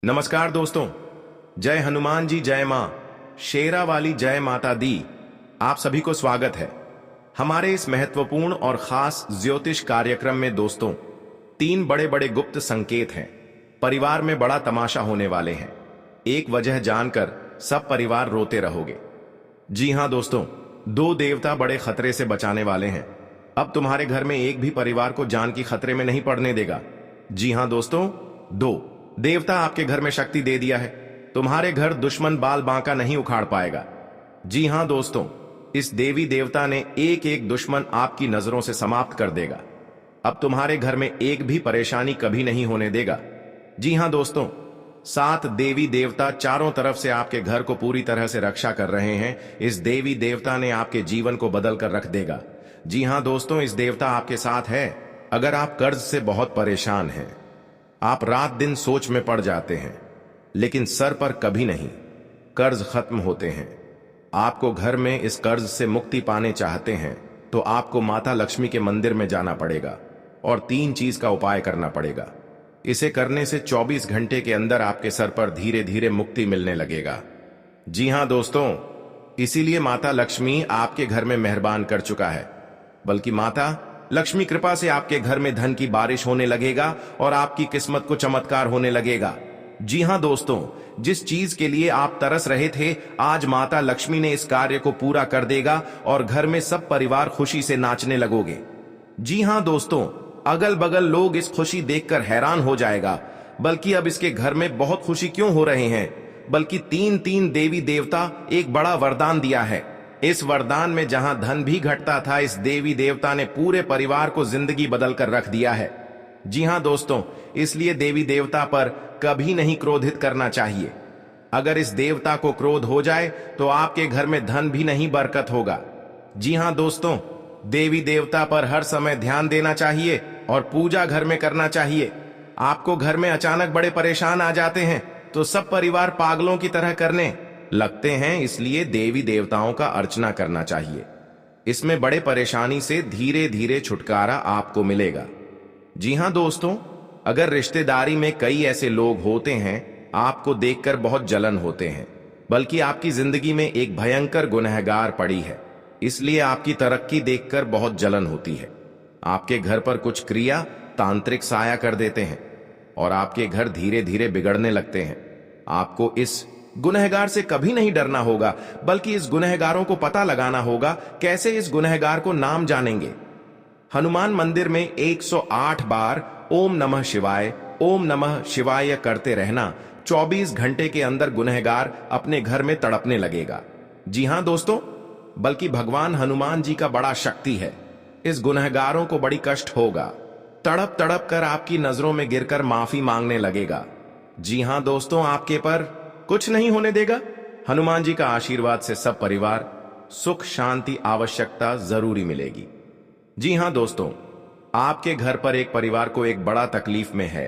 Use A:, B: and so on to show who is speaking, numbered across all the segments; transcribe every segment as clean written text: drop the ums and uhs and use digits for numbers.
A: नमस्कार दोस्तों। जय हनुमान जी, जय मां शेरा वाली, जय माता दी। आप सभी को स्वागत है हमारे इस महत्वपूर्ण और खास ज्योतिष कार्यक्रम में। दोस्तों, 3 बड़े बड़े गुप्त संकेत हैं। परिवार में बड़ा तमाशा होने वाले हैं। एक वजह जानकर सब परिवार रोते रहोगे। जी हां दोस्तों, 2 देवता बड़े खतरे से बचाने वाले हैं। अब तुम्हारे घर में एक भी परिवार को जान की खतरे में नहीं पड़ने देगा। जी हां दोस्तों, 2 देवता आपके घर में शक्ति दे दिया है। तुम्हारे घर दुश्मन बाल बांका नहीं उखाड़ पाएगा। जी हां दोस्तों, इस देवी देवता ने एक एक दुश्मन आपकी नजरों से समाप्त कर देगा। अब तुम्हारे घर में एक भी परेशानी कभी नहीं होने देगा। जी हां दोस्तों, 7 देवी देवता चारों तरफ से आपके घर को पूरी तरह से रक्षा कर रहे हैं। इस देवी देवता ने आपके जीवन को बदल कर रख देगा। जी हां दोस्तों, इस देवता आपके साथ है। अगर आप कर्ज से बहुत परेशान हैं, आप रात दिन सोच में पड़ जाते हैं, लेकिन सर पर कभी नहीं कर्ज खत्म होते हैं। आपको घर में इस कर्ज से मुक्ति पाने चाहते हैं तो आपको माता लक्ष्मी के मंदिर में जाना पड़ेगा और 3 चीज का उपाय करना पड़ेगा। इसे करने से 24 घंटे के अंदर आपके सर पर धीरे धीरे मुक्ति मिलने लगेगा। जी हां दोस्तों, इसीलिए माता लक्ष्मी आपके घर में मेहरबान कर चुका है। बल्कि माता लक्ष्मी कृपा से आपके घर में धन की बारिश होने लगेगा और आपकी किस्मत को चमत्कार होने लगेगा। जी हां दोस्तों, जिस चीज के लिए आप तरस रहे थे, आज माता लक्ष्मी ने इस कार्य को पूरा कर देगा और घर में सब परिवार खुशी से नाचने लगोगे। जी हां दोस्तों, अगल बगल लोग इस खुशी देखकर हैरान हो जाएगा। बल्कि अब इसके घर में बहुत खुशी क्यों हो रहे हैं, बल्कि 3 देवी देवता एक बड़ा वरदान दिया है। इस वरदान में जहां धन भी घटता था, इस देवी देवता ने पूरे परिवार को जिंदगी बदल कर रख दिया है। जी हां दोस्तों, इसलिए देवी देवता पर कभी नहीं क्रोधित करना चाहिए। अगर इस देवता को क्रोध हो जाए तो आपके घर में धन भी नहीं बरकत होगा। जी हां दोस्तों, देवी देवता पर हर समय ध्यान देना चाहिए और पूजा घर में करना चाहिए। आपको घर में अचानक बड़े परेशान आ जाते हैं तो सब परिवार पागलों की तरह करने लगते हैं, इसलिए देवी देवताओं का अर्चना करना चाहिए। इसमें बड़े परेशानी से धीरे धीरे छुटकारा आपको मिलेगा। जी हां दोस्तों, अगर रिश्तेदारी में कई ऐसे लोग होते हैं आपको देखकर बहुत जलन होते हैं, बल्कि आपकी जिंदगी में एक भयंकर गुनहगार पड़ी है, इसलिए आपकी तरक्की देखकर बहुत जलन होती है। आपके घर पर कुछ क्रिया तांत्रिक साया कर देते हैं और आपके घर धीरे धीरे बिगड़ने लगते हैं। आपको इस गुनहगार से कभी नहीं डरना होगा, बल्कि इस गुनहगारों को पता लगाना होगा। कैसे इस गुनहगार को नाम जानेंगे? हनुमान मंदिर में 108 बार ओम नमः शिवाय, ओम नमः शिवाय करते रहना। 24 घंटे के अंदर गुनहगार अपने घर में तड़पने लगेगा। जी हां दोस्तों, बल्कि भगवान हनुमान जी का बड़ा शक्ति है। इस गुनहगारों को बड़ी कष्ट होगा। तड़प तड़प कर आपकी नजरों में गिरकर माफी मांगने लगेगा। जी हां दोस्तों, आपके पर कुछ नहीं होने देगा। हनुमान जी का आशीर्वाद से सब परिवार सुख शांति आवश्यकता जरूरी मिलेगी। जी हां दोस्तों, आपके घर पर एक परिवार को एक बड़ा तकलीफ में है।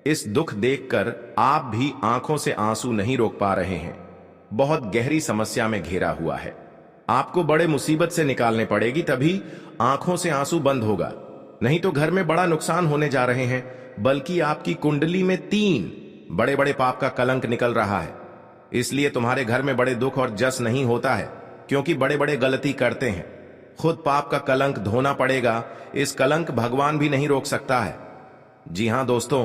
A: इस दुख देखकर आप भी आंखों से आंसू नहीं रोक पा रहे हैं। बहुत गहरी समस्या में घिरा हुआ है। आपको बड़े मुसीबत से निकालने पड़ेगी, तभी आंखों से आंसू बंद होगा। नहीं तो घर में बड़ा नुकसान होने जा रहे हैं। बल्कि आपकी कुंडली में 3 बड़े बड़े पाप का कलंक निकल रहा है। इसलिए तुम्हारे घर में बड़े दुख और जस नहीं होता है, क्योंकि बड़े बड़े गलती करते हैं। खुद पाप का कलंक धोना पड़ेगा। इस कलंक भगवान भी नहीं रोक सकता है। जी हां दोस्तों,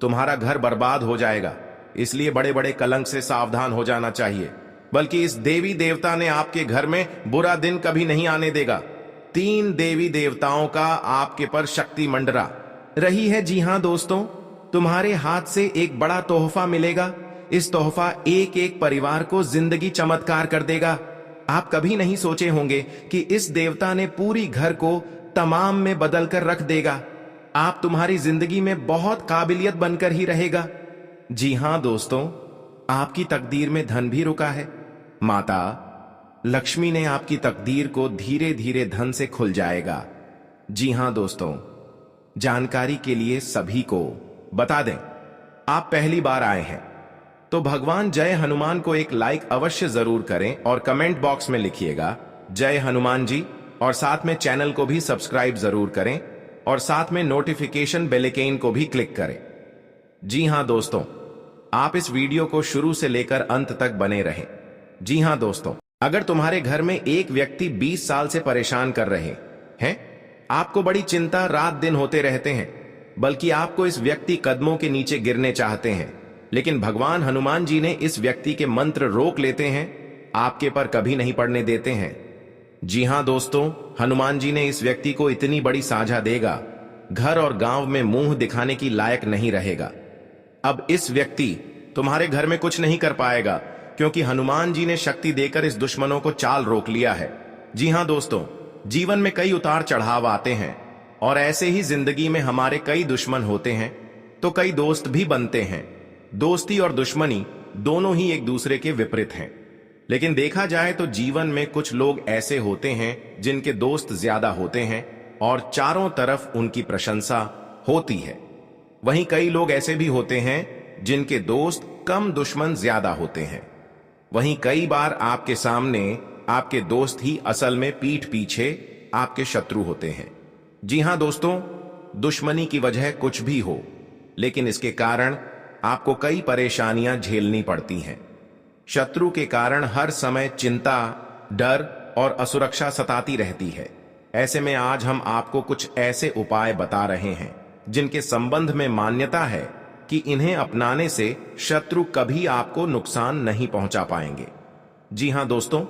A: तुम्हारा घर बर्बाद हो जाएगा, इसलिए बड़े बड़े कलंक से सावधान हो जाना चाहिए। बल्कि इस देवी देवता ने आपके घर में बुरा दिन कभी नहीं आने देगा। 3 देवी देवताओं का आपके पर शक्ति मंडरा रही है। जी हां दोस्तों, तुम्हारे हाथ से एक बड़ा तोहफा मिलेगा। इस तोहफा एक एक परिवार को जिंदगी चमत्कार कर देगा। आप कभी नहीं सोचे होंगे कि इस देवता ने पूरी घर को तमाम में बदल कर रख देगा। आप तुम्हारी जिंदगी में बहुत काबिलियत बनकर ही रहेगा। जी हां दोस्तों, आपकी तकदीर में धन भी रुका है। माता लक्ष्मी ने आपकी तकदीर को धीरे धीरे धन से खुल जाएगा। जी हां दोस्तों, जानकारी के लिए सभी को बता दें, आप पहली बार आए हैं तो भगवान जय हनुमान को एक लाइक अवश्य जरूर करें और कमेंट बॉक्स में लिखिएगा जय हनुमान जी, और साथ में चैनल को भी सब्सक्राइब जरूर करें और साथ में नोटिफिकेशन बेल आइकन को भी क्लिक करें। जी हां दोस्तों, आप इस वीडियो को शुरू से लेकर अंत तक बने रहें। जी हाँ दोस्तों, अगर तुम्हारे घर में एक व्यक्ति 20 साल से परेशान कर रहे हैं, आपको बड़ी चिंता रात दिन होते रहते हैं, बल्कि आपको इस व्यक्ति कदमों के नीचे गिरने चाहते हैं, लेकिन भगवान हनुमान जी ने इस व्यक्ति के मंत्र रोक लेते हैं, आपके पर कभी नहीं पड़ने देते हैं। जी हाँ दोस्तों, हनुमान जी ने इस व्यक्ति को इतनी बड़ी साझा देगा, घर और गांव में मुंह दिखाने की लायक नहीं रहेगा। अब इस व्यक्ति तुम्हारे घर में कुछ नहीं कर पाएगा, क्योंकि हनुमान जी ने शक्ति देकर इस दुश्मनों को चाल रोक लिया है। जी हाँ दोस्तों, जीवन में कई उतार चढ़ाव आते हैं और ऐसे ही जिंदगी में हमारे कई दुश्मन होते हैं तो कई दोस्त भी बनते हैं। दोस्ती और दुश्मनी दोनों ही एक दूसरे के विपरीत हैं, लेकिन देखा जाए तो जीवन में कुछ लोग ऐसे होते हैं जिनके दोस्त ज्यादा होते हैं और चारों तरफ उनकी प्रशंसा होती है। वहीं कई लोग ऐसे भी होते हैं जिनके दोस्त कम, दुश्मन ज्यादा होते हैं। वहीं कई बार आपके सामने आपके दोस्त ही असल में पीठ पीछे आपके शत्रु होते हैं। जी हां दोस्तों, दुश्मनी की वजह कुछ भी हो, लेकिन इसके कारण आपको कई परेशानियां झेलनी पड़ती हैं। शत्रु के कारण हर समय चिंता, डर और असुरक्षा सताती रहती है। ऐसे में आज हम आपको कुछ ऐसे उपाय बता रहे हैं जिनके संबंध में मान्यता है कि इन्हें अपनाने से शत्रु कभी आपको नुकसान नहीं पहुंचा पाएंगे। जी हां दोस्तों,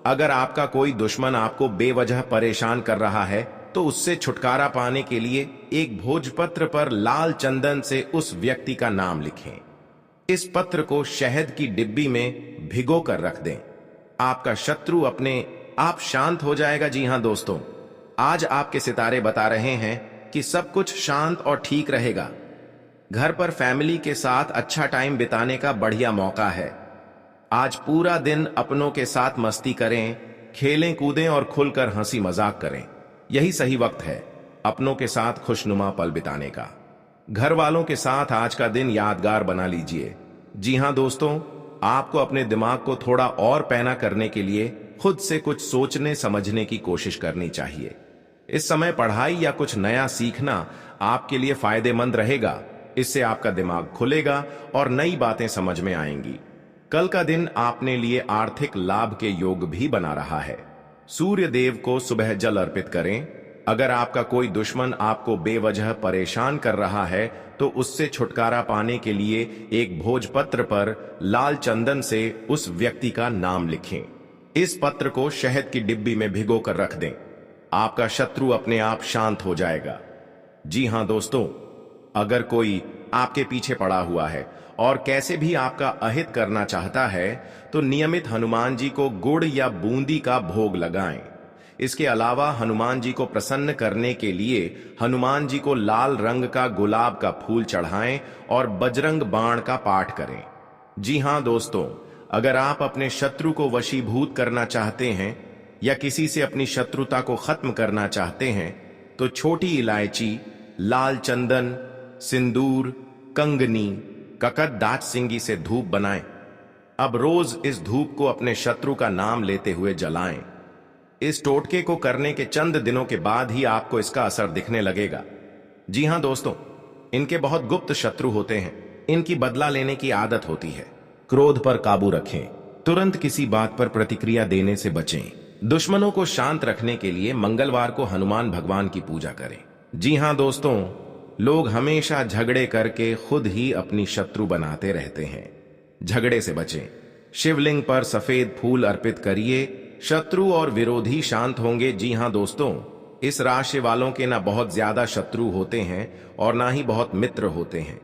A: अगर आपका कोई दुश्मन आपको बेवजह परेशान कर रहा है तो उससे छुटकारा पाने के लिए एक भोजपत्र पर लाल चंदन से उस व्यक्ति का नाम लिखें। इस पत्र को शहद की डिब्बी में भिगो कर रख दें। आपका शत्रु अपने आप शांत हो जाएगा। जी हां दोस्तों, आज आपके सितारे बता रहे हैं कि सब कुछ शांत और ठीक रहेगा। घर पर फैमिली के साथ अच्छा टाइम बिताने का बढ़िया मौका है। आज पूरा दिन अपनों के साथ मस्ती करें, खेलें कूदें और खुलकर हंसी मजाक करें। यही सही वक्त है अपनों के साथ खुशनुमा पल बिताने का। घर वालों के साथ आज का दिन यादगार बना लीजिए। जी हां दोस्तों, आपको अपने दिमाग को थोड़ा और पैना करने के लिए खुद से कुछ सोचने समझने की कोशिश करनी चाहिए। इस समय पढ़ाई या कुछ नया सीखना आपके लिए फायदेमंद रहेगा। इससे आपका दिमाग खुलेगा और नई बातें समझ में आएंगी। कल का दिन आपने लिए आर्थिक लाभ के योग भी बना रहा है। सूर्य देव को सुबह जल अर्पित करें। अगर आपका कोई दुश्मन आपको बेवजह परेशान कर रहा है तो उससे छुटकारा पाने के लिए एक भोजपत्र पर लाल चंदन से उस व्यक्ति का नाम लिखें। इस पत्र को शहद की डिब्बी में भिगो कर रख दें। आपका शत्रु अपने आप शांत हो जाएगा। जी हां दोस्तों, अगर कोई आपके पीछे पड़ा हुआ है और कैसे भी आपका अहित करना चाहता है तो नियमित हनुमान जी को गुड़ या बूंदी का भोग लगाएं। इसके अलावा हनुमान जी को प्रसन्न करने के लिए हनुमान जी को लाल रंग का गुलाब का फूल चढ़ाएं और बजरंग बाण का पाठ करें। जी हां दोस्तों, अगर आप अपने शत्रु को वशीभूत करना चाहते हैं या किसी से अपनी शत्रुता को खत्म करना चाहते हैं तो छोटी इलायची, लाल चंदन, सिंदूर, कंगनी, ककत दाच सिंगी से धूप बनाएं। अब रोज इस धूप को अपने शत्रु का नाम लेते हुए जलाएं। इस टोटके को करने के चंद दिनों के बाद ही आपको इसका असर दिखने लगेगा। जी हां दोस्तों, इनके बहुत गुप्त शत्रु होते हैं। इनकी बदला लेने की आदत होती है। क्रोध पर काबू रखें। तुरंत किसी बात पर प्रतिक्रिया देने से बचें। दुश्मनों को शांत रखने के लिए मंगलवार को हनुमान भगवान की पूजा करें। जी हां दोस्तों, लोग हमेशा झगड़े करके खुद ही अपनी शत्रु बनाते रहते हैं। झगड़े से बचें। शिवलिंग पर सफेद फूल अर्पित करिए। शत्रु और विरोधी शांत होंगे। जी हां दोस्तों, इस राशि वालों के ना बहुत ज्यादा शत्रु होते हैं और ना ही बहुत मित्र होते हैं।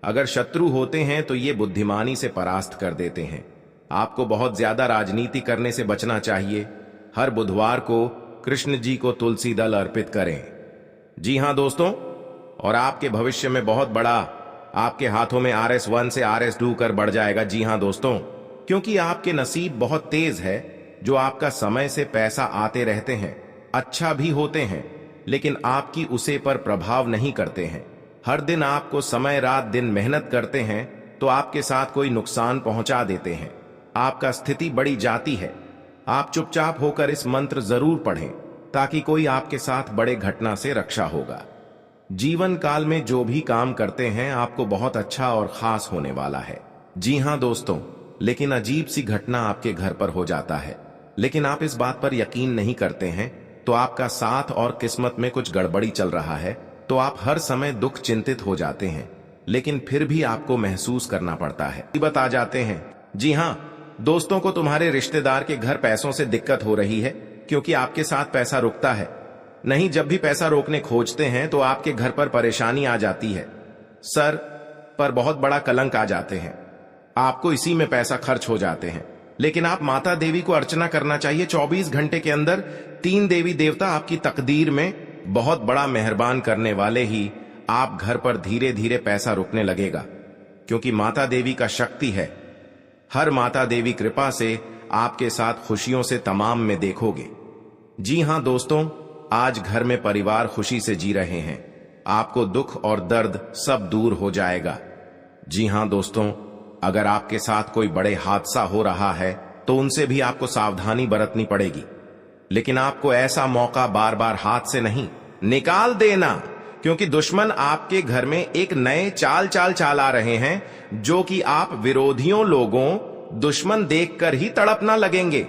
A: अगर शत्रु होते हैं तो ये बुद्धिमानी से परास्त कर देते हैं। आपको बहुत ज्यादा राजनीति करने से बचना चाहिए। हर बुधवार को कृष्ण जी को तुलसी दल अर्पित करें। जी हां दोस्तों, और आपके भविष्य में बहुत बड़ा आपके हाथों में RS1 से RS2 कर बढ़ जाएगा। जी हां दोस्तों, क्योंकि आपके नसीब बहुत तेज है जो आपका समय से पैसा आते रहते हैं, अच्छा भी होते हैं, लेकिन आपकी उसे पर प्रभाव नहीं करते हैं। हर दिन आपको समय रात दिन मेहनत करते हैं तो आपके साथ कोई नुकसान पहुंचा देते हैं। आपका स्थिति बढ़ी जाती है। आप चुपचाप होकर इस मंत्र जरूर पढ़ें ताकि कोई आपके साथ बड़े घटना से रक्षा होगा। जीवन काल में जो भी काम करते हैं आपको बहुत अच्छा और खास होने वाला है। जी हां दोस्तों, लेकिन अजीब सी घटना आपके घर पर हो जाता है, लेकिन आप इस बात पर यकीन नहीं करते हैं, तो आपका साथ और किस्मत में कुछ गड़बड़ी चल रहा है, तो आप हर समय दुख चिंतित हो जाते हैं, लेकिन फिर भी आपको महसूस करना पड़ता है, मुसीबत आ जाते हैं। जी हां दोस्तों, को तुम्हारे रिश्तेदार के घर पैसों से दिक्कत हो रही है, क्योंकि आपके साथ पैसा रुकता है नहीं। जब भी पैसा रोकने खोजते हैं तो आपके घर पर परेशानी आ जाती है, सर पर बहुत बड़ा कलंक आ जाते हैं, आपको इसी में पैसा खर्च हो जाते हैं। लेकिन आप माता देवी को अर्चना करना चाहिए। 24 घंटे के अंदर 3 देवी देवता आपकी तकदीर में बहुत बड़ा मेहरबान करने वाले ही आप घर पर धीरे धीरे पैसा रुकने लगेगा, क्योंकि माता देवी का शक्ति है। हर माता देवी कृपा से आपके साथ खुशियों से तमाम में देखोगे। जी हां दोस्तों, आज घर में परिवार खुशी से जी रहे हैं, आपको दुख और दर्द सब दूर हो जाएगा। जी हां दोस्तों, अगर आपके साथ कोई बड़े हादसा हो रहा है तो उनसे भी आपको सावधानी बरतनी पड़ेगी, लेकिन आपको ऐसा मौका बार बार हाथ से नहीं निकाल देना, क्योंकि दुश्मन आपके घर में एक नए चाल आ रहे हैं, जो कि आप विरोधियों लोगों दुश्मन देखकर ही तड़पना लगेंगे।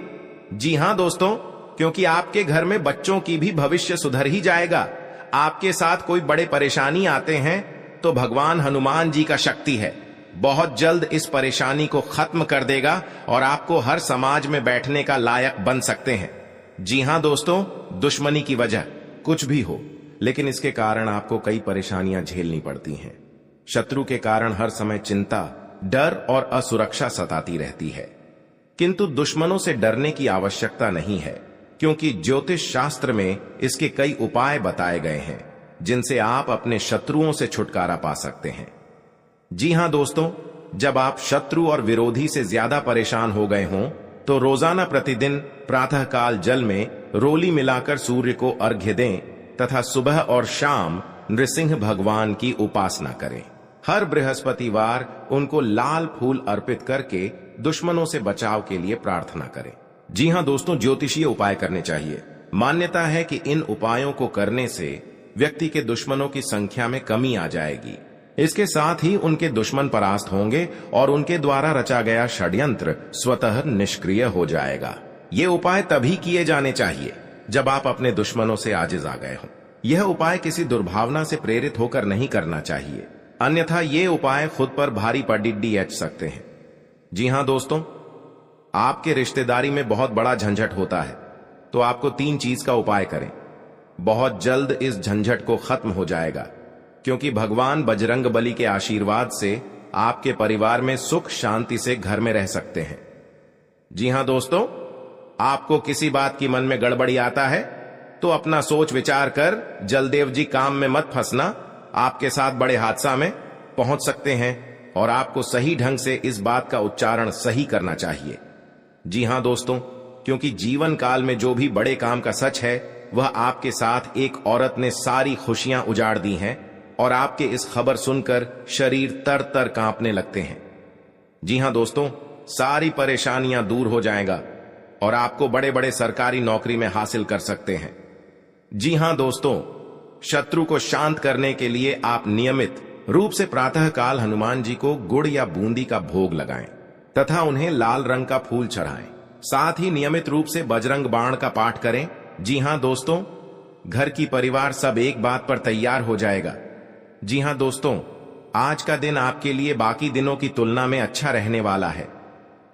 A: जी हां दोस्तों, क्योंकि आपके घर में बच्चों की भी भविष्य सुधर ही जाएगा। आपके साथ कोई बड़े परेशानी आते हैं तो भगवान हनुमान जी का शक्ति है, बहुत जल्द इस परेशानी को खत्म कर देगा और आपको हर समाज में बैठने का लायक बन सकते हैं। जी हां दोस्तों, दुश्मनी की वजह कुछ भी हो, लेकिन इसके कारण आपको कई परेशानियां झेलनी पड़ती हैं। शत्रु के कारण हर समय चिंता, डर और असुरक्षा सताती रहती है, किंतु दुश्मनों से डरने की आवश्यकता नहीं है, क्योंकि ज्योतिष शास्त्र में इसके कई उपाय बताए गए हैं, जिनसे आप अपने शत्रुओं से छुटकारा पा सकते हैं। जी हां दोस्तों, जब आप शत्रु और विरोधी से ज्यादा परेशान हो गए हों, तो रोजाना प्रतिदिन प्रातःकाल जल में रोली मिलाकर सूर्य को अर्घ्य दें तथा सुबह और शाम नृसिंह भगवान की उपासना करें। हर बृहस्पतिवार उनको लाल फूल अर्पित करके दुश्मनों से बचाव के लिए प्रार्थना करें। जी हां दोस्तों, ज्योतिषीय उपाय करने चाहिए। मान्यता है कि इन उपायों को करने से व्यक्ति के दुश्मनों की संख्या में कमी आ जाएगी। इसके साथ ही उनके दुश्मन परास्त होंगे और उनके द्वारा रचा गया षड्यंत्र स्वतः निष्क्रिय हो जाएगा। ये उपाय तभी किए जाने चाहिए जब आप अपने दुश्मनों से आजिज आ गए हों। यह उपाय किसी दुर्भावना से प्रेरित होकर नहीं करना चाहिए, अन्यथा ये उपाय खुद पर भारी पड़िड्डी एच सकते हैं। जी हां दोस्तों, आपके रिश्तेदारी में बहुत बड़ा झंझट होता है, तो आपको 3 चीज का उपाय करें। बहुत जल्द इस झंझट को खत्म हो जाएगा, क्योंकि भगवान बजरंग बली के आशीर्वाद से आपके परिवार में सुख शांति से घर में रह सकते हैं। जी हां दोस्तों, आपको किसी बात की मन में गड़बड़ी आता है तो अपना सोच विचार कर जलदेव जी काम में मत फंसना, आपके साथ बड़े हादसा में पहुंच सकते हैं और आपको सही ढंग से इस बात का उच्चारण सही करना चाहिए। जी हां दोस्तों, क्योंकि जीवन काल में जो भी बड़े काम का सच है, वह आपके साथ एक औरत ने सारी खुशियां उजाड़ दी हैं और आपके इस खबर सुनकर शरीर तर तर कांपने लगते हैं। जी हां दोस्तों, सारी परेशानियां दूर हो जाएगा और आपको बड़े बड़े सरकारी नौकरी में हासिल कर सकते हैं। जी हां दोस्तों, शत्रु को शांत करने के लिए आप नियमित रूप से प्रातःकाल हनुमान जी को गुड़ या बूंदी का भोग लगाएं तथा उन्हें लाल रंग का फूल चढ़ाएं। साथ ही नियमित रूप से बजरंग बाण का पाठ करें। जी हां दोस्तों, घर की परिवार सब एक बात पर तैयार हो जाएगा। जी हां दोस्तों, आज का दिन आपके लिए बाकी दिनों की तुलना में अच्छा रहने वाला है।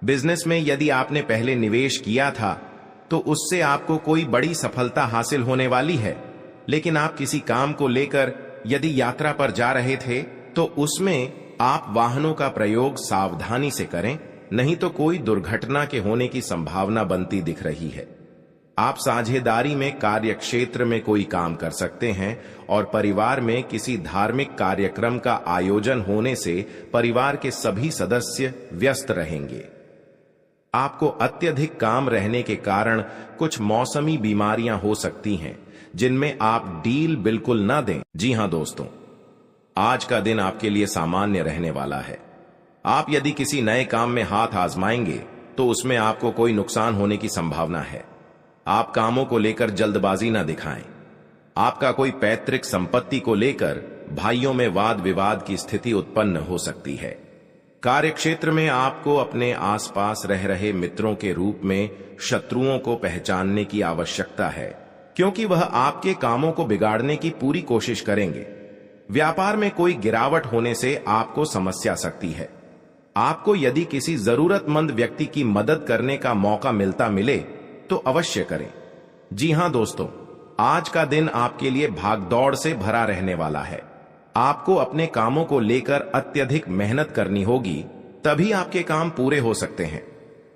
A: बिजनेस में यदि आपने पहले निवेश किया था तो उससे आपको कोई बड़ी सफलता हासिल होने वाली है, लेकिन आप किसी काम को लेकर यदि यात्रा पर जा रहे थे तो उसमें आप वाहनों का प्रयोग सावधानी से करें, नहीं तो कोई दुर्घटना के होने की संभावना बनती दिख रही है। आप साझेदारी में कार्य क्षेत्र में कोई काम कर सकते हैं और परिवार में किसी धार्मिक कार्यक्रम का आयोजन होने से परिवार के सभी सदस्य व्यस्त रहेंगे। आपको अत्यधिक काम रहने के कारण कुछ मौसमी बीमारियां हो सकती हैं, जिनमें आप डील बिल्कुल ना दें। जी हां दोस्तों, आज का दिन आपके लिए सामान्य रहने वाला है। आप यदि किसी नए काम में हाथ आजमाएंगे तो उसमें आपको कोई नुकसान होने की संभावना है। आप कामों को लेकर जल्दबाजी ना दिखाएं। आपका कोई पैतृक संपत्ति को लेकर भाइयों में वाद विवाद की स्थिति उत्पन्न हो सकती है। कार्यक्षेत्र में आपको अपने आसपास रह रहे मित्रों के रूप में शत्रुओं को पहचानने की आवश्यकता है, क्योंकि वह आपके कामों को बिगाड़ने की पूरी कोशिश करेंगे। व्यापार में कोई गिरावट होने से आपको समस्या सकती है। आपको यदि किसी जरूरतमंद व्यक्ति की मदद करने का मौका मिले तो अवश्य करें। जी हां दोस्तों, आज का दिन आपके लिए भागदौड़ से भरा रहने वाला है। आपको अपने कामों को लेकर अत्यधिक मेहनत करनी होगी, तभी आपके काम पूरे हो सकते हैं।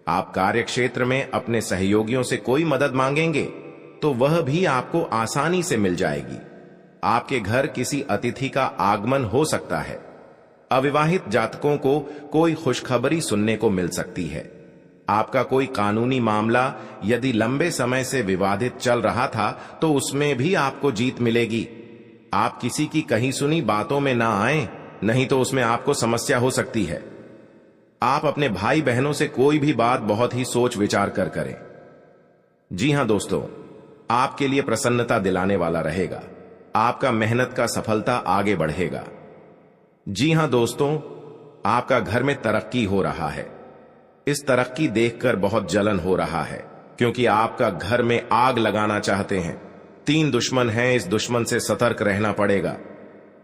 A: आप कार्यक्षेत्र में अपने सहयोगियों से कोई मदद मांगेंगे तो वह भी आपको आसानी से मिल जाएगी। आपके घर किसी अतिथि का आगमन हो सकता है। अविवाहित जातकों को कोई खुशखबरी सुनने को मिल सकती है। आपका कोई कानूनी मामला यदि लंबे समय से विवादित चल रहा था तो उसमें भी आपको जीत मिलेगी। आप किसी की कही सुनी बातों में ना आए, नहीं तो उसमें आपको समस्या हो सकती है। आप अपने भाई बहनों से कोई भी बात बहुत ही सोच विचार कर करें। जी हां दोस्तों, आपके लिए प्रसन्नता दिलाने वाला रहेगा। आपका मेहनत का सफलता आगे बढ़ेगा। जी हां दोस्तों, आपका घर में तरक्की हो रहा है। इस तरक्की देखकर बहुत जलन हो रहा है, क्योंकि आपका घर में आग लगाना चाहते हैं। 3 दुश्मन हैं, इस दुश्मन से सतर्क रहना पड़ेगा।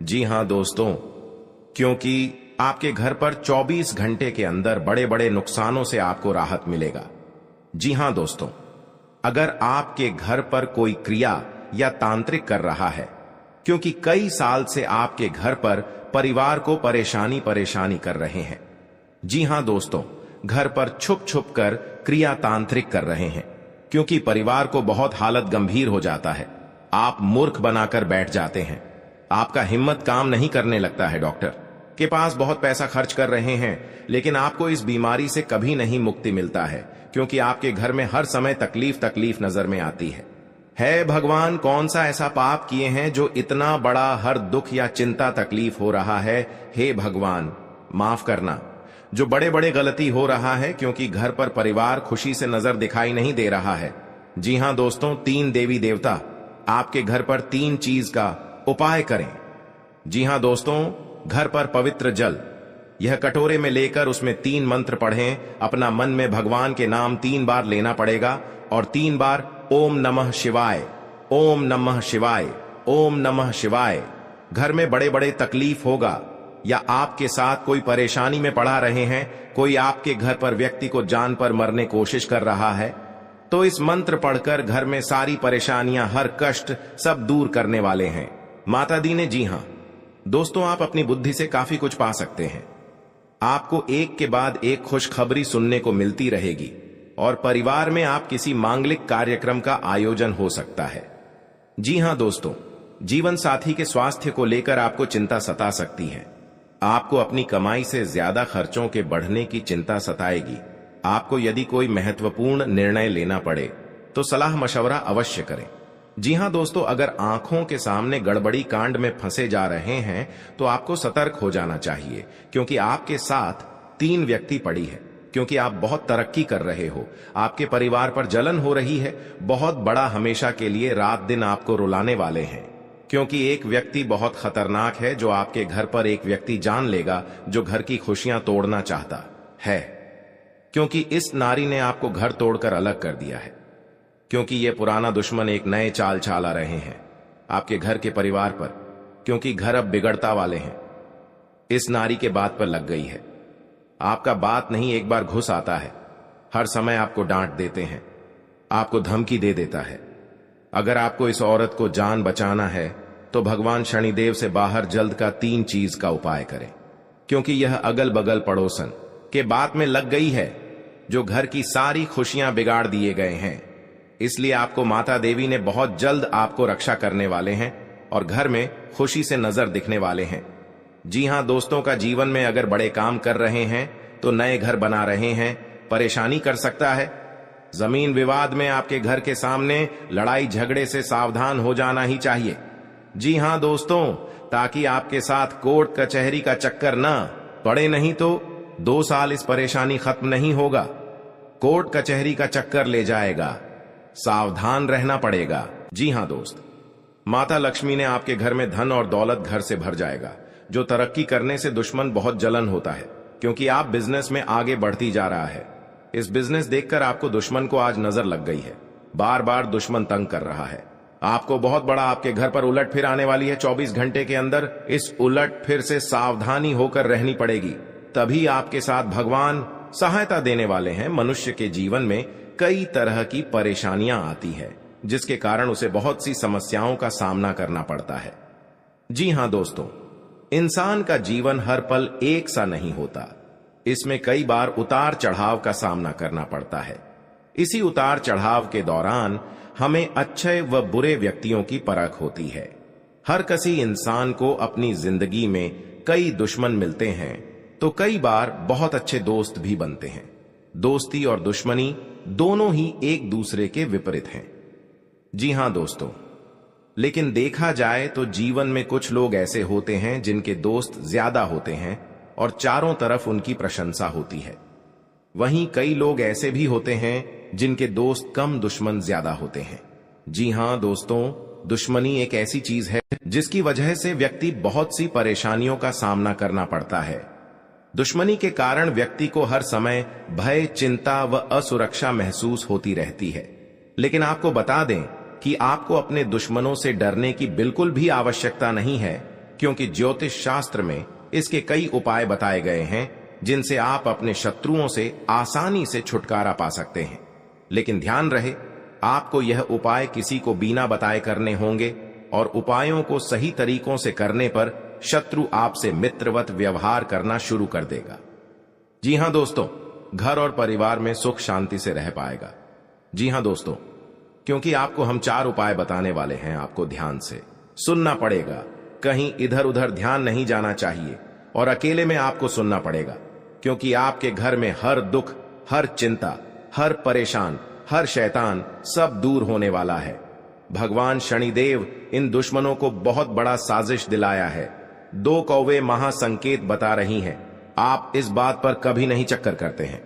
A: जी हां दोस्तों, क्योंकि आपके घर पर 24 घंटे के अंदर बड़े बड़े नुकसानों से आपको राहत मिलेगा। जी हां दोस्तों, अगर आपके घर पर कोई क्रिया या तांत्रिक कर रहा है, क्योंकि कई साल से आपके घर पर परिवार को परेशानी कर रहे हैं। जी हां दोस्तों, घर पर छुप छुप कर क्रिया तांत्रिक कर रहे हैं, क्योंकि परिवार को बहुत हालत गंभीर हो जाता है। आप मूर्ख बनाकर बैठ जाते हैं। आपका हिम्मत काम नहीं करने लगता है। डॉक्टर के पास बहुत पैसा खर्च कर रहे हैं, लेकिन आपको इस बीमारी से कभी नहीं मुक्ति मिलता है, क्योंकि आपके घर में हर समय तकलीफ नजर में आती है। भगवान, कौन सा ऐसा पाप किए हैं जो इतना बड़ा हर दुख या चिंता तकलीफ हो रहा है? हे भगवान, माफ करना। जो बड़े बड़े गलती हो रहा है, क्योंकि घर पर परिवार खुशी से नजर दिखाई नहीं दे रहा है। जी हां दोस्तों, 3 देवी देवता आपके घर पर 3 चीज का उपाय करें। जी हां दोस्तों, घर पर पवित्र जल यह कटोरे में लेकर उसमें 3 मंत्र पढ़ें। अपना मन में भगवान के नाम 3 बार लेना पड़ेगा और 3 बार ओम नमः शिवाय, ओम नमः शिवाय, ओम नमः शिवाय। घर में बड़े बड़े तकलीफ होगा या आपके साथ कोई परेशानी में पड़ा रहे हैं, कोई आपके घर पर व्यक्ति को जान पर मरने कोशिश कर रहा है, तो इस मंत्र पढ़कर घर में सारी परेशानियां, हर कष्ट सब दूर करने वाले हैं माता दी ने। जी हां दोस्तों, आप अपनी बुद्धि से काफी कुछ पा सकते हैं। आपको एक के बाद एक खुशखबरी सुनने को मिलती रहेगी और परिवार में आप किसी मांगलिक कार्यक्रम का आयोजन हो सकता है। जी हां दोस्तों, जीवन साथी के स्वास्थ्य को लेकर आपको चिंता सता सकती है। आपको अपनी कमाई से ज्यादा खर्चों के बढ़ने की चिंता सताएगी। आपको यदि कोई महत्वपूर्ण निर्णय लेना पड़े तो सलाह मशवरा अवश्य करें। जी हां दोस्तों, अगर आंखों के सामने गड़बड़ी कांड में फंसे जा रहे हैं तो आपको सतर्क हो जाना चाहिए, क्योंकि आपके साथ 3 व्यक्ति पड़ी है। क्योंकि आप बहुत तरक्की कर रहे हो, आपके परिवार पर जलन हो रही है। बहुत बड़ा हमेशा के लिए रात दिन आपको रुलाने वाले हैं, क्योंकि एक व्यक्ति बहुत खतरनाक है जो आपके घर पर एक व्यक्ति जान लेगा जो घर की खुशियां तोड़ना चाहता है, क्योंकि इस नारी ने आपको घर तोड़कर अलग कर दिया है। क्योंकि ये पुराना दुश्मन एक नए चाल चला रहे हैं आपके घर के परिवार पर, क्योंकि घर अब बिगड़ता वाले हैं। इस नारी के बात पर लग गई है। आपका बात नहीं एक बार घुस आता है, हर समय आपको डांट देते हैं, आपको धमकी दे देता है। अगर आपको इस औरत को जान बचाना है तो भगवान शनिदेव से बाहर जल्द का 3 चीज का उपाय करें, क्योंकि यह अगल बगल पड़ोसन के बात में लग गई है जो घर की सारी खुशियां बिगाड़ दिए गए हैं। इसलिए आपको माता देवी ने बहुत जल्द आपको रक्षा करने वाले हैं और घर में खुशी से नजर दिखने वाले हैं। जी हां दोस्तों, का जीवन में अगर बड़े काम कर रहे हैं तो नए घर बना रहे हैं, परेशानी कर सकता है। जमीन विवाद में आपके घर के सामने लड़ाई झगड़े से सावधान हो जाना ही चाहिए। जी हां दोस्तों, ताकि आपके साथ कोर्ट कचहरी का चक्कर ना पड़े, नहीं तो 2 साल इस परेशानी खत्म नहीं होगा। कोर्ट कचहरी का चक्कर ले जाएगा, सावधान रहना पड़ेगा। जी हां दोस्त, माता लक्ष्मी ने आपके घर में धन और दौलत घर से भर जाएगा। जो तरक्की करने से दुश्मन बहुत जलन होता है, क्योंकि आप बिजनेस में आगे बढ़ती जा रहा है। इस बिजनेस देखकर आपको दुश्मन को आज नजर लग गई है। बार बार दुश्मन तंग कर रहा है आपको। बहुत बड़ा आपके घर पर उलट फिर आने वाली है 24 घंटे के अंदर। इस उलट फिर से सावधानी होकर रहनी पड़ेगी, तभी आपके साथ भगवान सहायता देने वाले हैं। मनुष्य के जीवन में कई तरह की परेशानियां आती है, जिसके कारण उसे बहुत सी समस्याओं का सामना करना पड़ता है। जी हां दोस्तों, इंसान का जीवन हर पल एक सा नहीं होता। इसमें कई बार उतार चढ़ाव का सामना करना पड़ता है। इसी उतार चढ़ाव के दौरान हमें अच्छे व बुरे व्यक्तियों की परख होती है। हर किसी इंसान को अपनी जिंदगी में कई दुश्मन मिलते हैं, तो कई बार बहुत अच्छे दोस्त भी बनते हैं। दोस्ती और दुश्मनी दोनों ही एक दूसरे के विपरीत हैं। जी हां दोस्तों, लेकिन देखा जाए तो जीवन में कुछ लोग ऐसे होते हैं जिनके दोस्त ज्यादा होते हैं और चारों तरफ उनकी प्रशंसा होती है। वहीं कई लोग ऐसे भी होते हैं जिनके दोस्त कम, दुश्मन ज्यादा होते हैं। जी हां दोस्तों, दुश्मनी एक ऐसी चीज है जिसकी वजह से व्यक्ति बहुत सी परेशानियों का सामना करना पड़ता है। दुश्मनी के कारण व्यक्ति को हर समय भय, चिंता व असुरक्षा महसूस होती रहती है। लेकिन आपको बता दें कि आपको अपने दुश्मनों से डरने की बिल्कुल भी आवश्यकता नहीं है, क्योंकि ज्योतिष शास्त्र में इसके कई उपाय बताए गए हैं जिनसे आप अपने शत्रुओं से आसानी से छुटकारा पा सकते हैं। लेकिन ध्यान रहे, आपको यह उपाय किसी को बिना बताए करने होंगे और उपायों को सही तरीकों से करने पर शत्रु आपसे मित्रवत व्यवहार करना शुरू कर देगा। जी हां दोस्तों, घर और परिवार में सुख शांति से रह पाएगा। जी हां दोस्तों, क्योंकि आपको हम 4 उपाय बताने वाले हैं, आपको ध्यान से सुनना पड़ेगा। कहीं इधर उधर ध्यान नहीं जाना चाहिए और अकेले में आपको सुनना पड़ेगा, क्योंकि आपके घर में हर दुख, हर चिंता, हर परेशान, हर शैतान सब दूर होने वाला है। भगवान शनिदेव इन दुश्मनों को बहुत बड़ा साजिश दिलाया है। 2 कौवे महासंकेत बता रही हैं। आप इस बात पर कभी नहीं चक्कर करते हैं।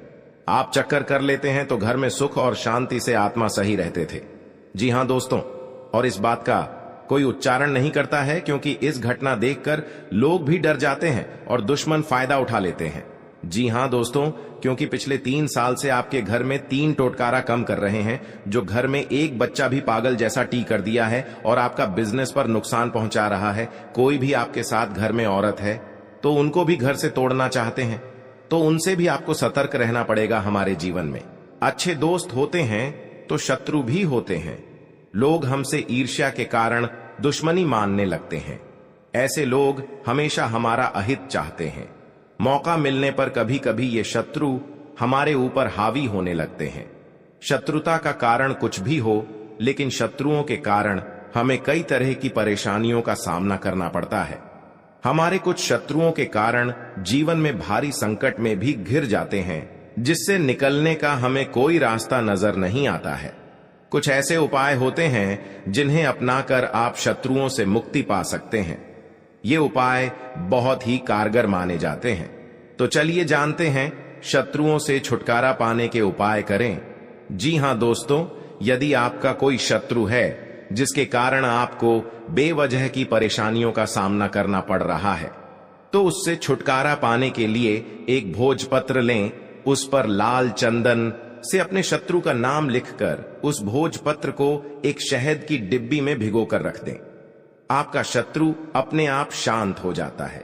A: आप चक्कर कर लेते हैं तो घर में सुख और शांति से आत्मा सही रहते थे। जी हां दोस्तों, और इस बात का कोई उच्चारण नहीं करता है, क्योंकि इस घटना देखकर लोग भी डर जाते हैं और दुश्मन फायदा उठा लेते हैं। जी हां दोस्तों, क्योंकि पिछले 3 साल से आपके घर में 3 टोटकारा कम कर रहे हैं, जो घर में एक बच्चा भी पागल जैसा टी कर दिया है और आपका बिजनेस पर नुकसान पहुंचा रहा है। कोई भी आपके साथ घर में औरत है तो उनको भी घर से तोड़ना चाहते हैं, तो उनसे भी आपको सतर्क रहना पड़ेगा। हमारे जीवन में अच्छे दोस्त होते हैं तो शत्रु भी होते हैं। लोग हमसे ईर्ष्या के कारण दुश्मनी मानने लगते हैं। ऐसे लोग हमेशा हमारा अहित चाहते हैं। मौका मिलने पर कभी कभी ये शत्रु हमारे ऊपर हावी होने लगते हैं। शत्रुता का कारण कुछ भी हो, लेकिन शत्रुओं के कारण हमें कई तरह की परेशानियों का सामना करना पड़ता है। हमारे कुछ शत्रुओं के कारण जीवन में भारी संकट में भी घिर जाते हैं, जिससे निकलने का हमें कोई रास्ता नजर नहीं आता है। कुछ ऐसे उपाय होते हैं जिन्हें अपनाकर आप शत्रुओं से मुक्ति पा सकते हैं। ये उपाय बहुत ही कारगर माने जाते हैं। तो चलिए जानते हैं शत्रुओं से छुटकारा पाने के उपाय करें। जी हां दोस्तों, यदि आपका कोई शत्रु है जिसके कारण आपको बेवजह की परेशानियों का सामना करना पड़ रहा है, तो उससे छुटकारा पाने के लिए एक भोजपत्र लें। उस पर लाल चंदन से अपने शत्रु का नाम लिखकर उस भोजपत्र को एक शहद की डिब्बी में भिगोकर रख दें। आपका शत्रु अपने आप शांत हो जाता है।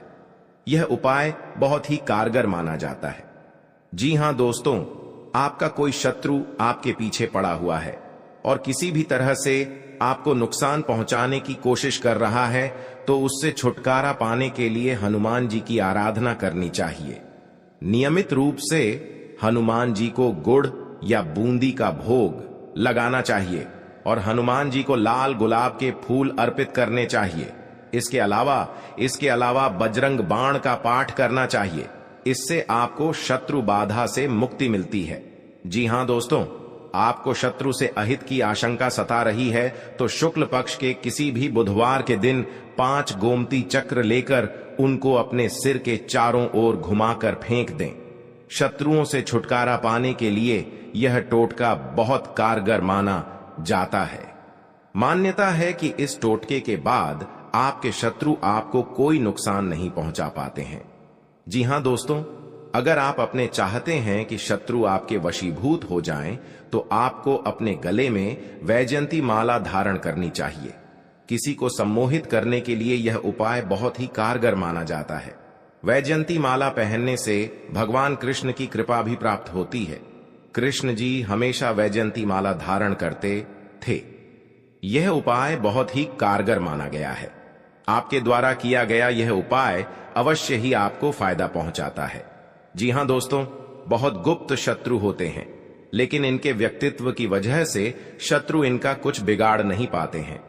A: यह उपाय बहुत ही कारगर माना जाता है। जी हां दोस्तों, आपका कोई शत्रु आपके पीछे पड़ा हुआ है और किसी भी तरह से आपको नुकसान पहुंचाने की कोशिश कर रहा है, तो उससे छुटकारा पाने के लिए हनुमान जी की आराधना करनी चाहिए। नियमित रूप से हनुमान जी को गुड़ या बूंदी का भोग लगाना चाहिए और हनुमान जी को लाल गुलाब के फूल अर्पित करने चाहिए। इसके अलावा बजरंग बाण का पाठ करना चाहिए। इससे आपको शत्रु बाधा से मुक्ति मिलती है। जी हां दोस्तों, आपको शत्रु से अहित की आशंका सता रही है तो शुक्ल पक्ष के किसी भी बुधवार के दिन 5 गोमती चक्र लेकर उनको अपने सिर के चारों ओर घुमाकर फेंक दें। शत्रुओं से छुटकारा पाने के लिए यह टोटका बहुत कारगर माना जाता है। मान्यता है कि इस टोटके के बाद आपके शत्रु आपको कोई नुकसान नहीं पहुंचा पाते हैं। जी हां दोस्तों, अगर आप अपने चाहते हैं कि शत्रु आपके वशीभूत हो जाएं, तो आपको अपने गले में वैजयंती माला धारण करनी चाहिए। किसी को सम्मोहित करने के लिए यह उपाय बहुत ही कारगर माना जाता है। वैजयंती माला पहनने से भगवान कृष्ण की कृपा भी प्राप्त होती है। कृष्ण जी हमेशा वैजयंती माला धारण करते थे। यह उपाय बहुत ही कारगर माना गया है। आपके द्वारा किया गया यह उपाय अवश्य ही आपको फायदा पहुंचाता है। जी हां दोस्तों, बहुत गुप्त शत्रु होते हैं, लेकिन इनके व्यक्तित्व की वजह से शत्रु इनका कुछ बिगाड़ नहीं पाते हैं।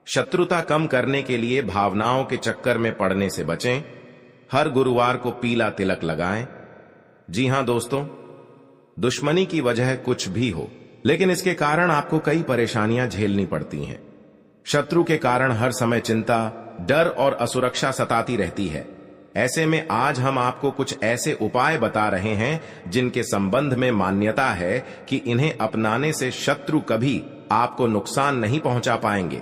A: शत्रुता कम करने के लिए भावनाओं के चक्कर में पड़ने से बचें। हर गुरुवार को पीला तिलक लगाएं। जी हां दोस्तों, दुश्मनी की वजह कुछ भी हो, लेकिन इसके कारण आपको कई परेशानियां झेलनी पड़ती हैं। शत्रु के कारण हर समय चिंता, डर और असुरक्षा सताती रहती है। ऐसे में आज हम आपको कुछ ऐसे उपाय बता रहे हैं जिनके संबंध में मान्यता है कि इन्हें अपनाने से शत्रु कभी आपको नुकसान नहीं पहुंचा पाएंगे।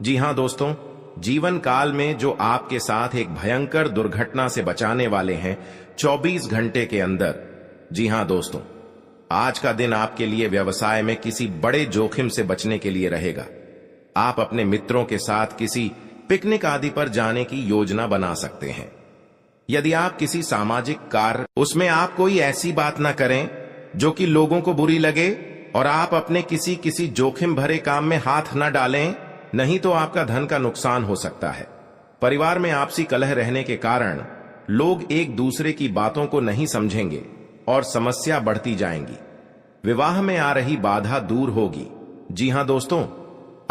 A: जी हां दोस्तों, जीवन काल में जो आपके साथ एक भयंकर दुर्घटना से बचाने वाले हैं 24 घंटे के अंदर। जी हां दोस्तों, आज का दिन आपके लिए व्यवसाय में किसी बड़े जोखिम से बचने के लिए रहेगा। आप अपने मित्रों के साथ किसी पिकनिक आदि पर जाने की योजना बना सकते हैं। यदि आप किसी सामाजिक कार्य, उसमें आप कोई ऐसी बात ना करें जो कि लोगों को बुरी लगे, और आप अपने किसी जोखिम भरे काम में हाथ न डालें, नहीं तो आपका धन का नुकसान हो सकता है। परिवार में आपसी कलह रहने के कारण लोग एक दूसरे की बातों को नहीं समझेंगे और समस्या बढ़ती जाएंगी। विवाह में आ रही बाधा दूर होगी। जी हां दोस्तों,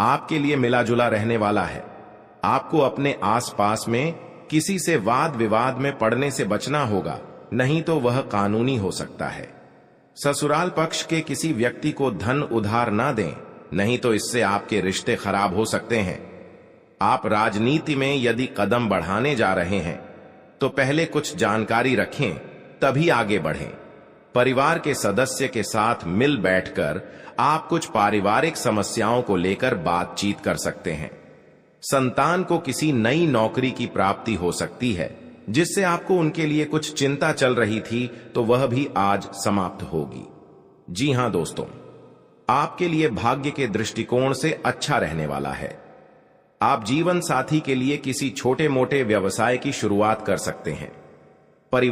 A: आपके लिए मिला जुला रहने वाला है। आपको अपने आसपास में किसी से वाद विवाद में पड़ने से बचना होगा, नहीं तो वह कानूनी हो सकता है। ससुराल पक्ष के किसी व्यक्ति को धन उधार ना दें, नहीं तो इससे आपके रिश्ते खराब हो सकते हैं। आप राजनीति में यदि कदम बढ़ाने जा रहे हैं तो पहले कुछ जानकारी रखें, तभी आगे बढ़ें। परिवार के सदस्य के साथ मिल बैठकर आप कुछ पारिवारिक समस्याओं को लेकर बातचीत कर सकते हैं। संतान को किसी नई नौकरी की प्राप्ति हो सकती है, जिससे आपको उनके लिए कुछ चिंता चल रही थी, तो वह भी आज समाप्त होगी। जी हां दोस्तों, आपके लिए भाग्य के दृष्टिकोण से अच्छा रहने वाला है। आप जीवन साथी के लिए किसी छोटे मोटे व्यवसाय की शुरुआत कर सकते हैं।